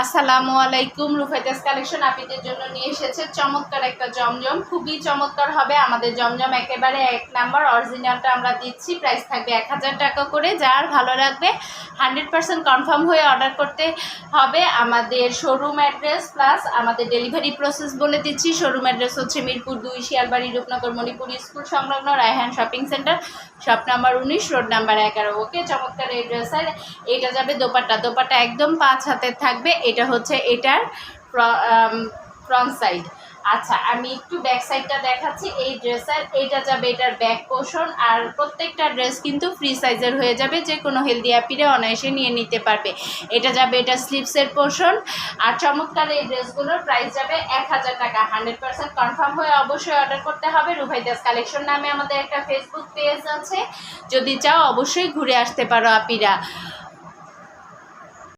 আসসালামু আলাইকুম। রুফাইদাস কালেকশন আপনাদের জন্য নিয়ে এসেছে চমৎকার একটা জমজম, খুবই চমৎকার হবে আমাদের জমজম, একেবারে এক নাম্বার অরিজিনালটা আমরা দিচ্ছি। প্রাইস থাকবে 1000 টাকা করে। যার ভালো লাগবে 100% কনফার্ম হয়ে অর্ডার করতে হবে। আমাদের শোরুম অ্যাড্রেস প্লাস আমাদের ডেলিভারি প্রসেস বলে দিচ্ছি। শোরুম অ্যাড্রেস হচ্ছে মিরপুর 2, শিয়ালবাড়ি, রূপনগর, মণিপুর স্কুল সংলগ্ন, Raihan shopping centre, shop number 19, road number 11। ওকে, চমৎকার এই ড্রেসের এটা যাবে দোপাট্টা একদম 5 হাতের থাকবে। এটা হচ্ছে এটার ফ্রন্ট সাইড। আচ্ছা, আমি একটু ব্যাক সাইডটা দেখাচ্ছি এই ড্রেসের। এইটা যাবে এটার ব্যাক পোর্শন, আর প্রত্যেকটা ড্রেস কিন্তু ফ্রি সাইজের হয়ে যাবে, যে কোনো হেলদি অ্যাপিরে অনায়াসে নিয়ে নিতে পারবে। এটা যাবে এটা স্লিভসের পোর্শন। আর চমৎকার এই ড্রেসগুলোর প্রাইস যাবে 1000 টাকা। 100% কনফার্ম হয়ে অবশ্যই অর্ডার করতে হবে। রুফাইদাস কালেকশন নামে আমাদের একটা ফেসবুক পেজ আছে, যদি চাও অবশ্যই ঘুরে আসতে পারো আপিরা।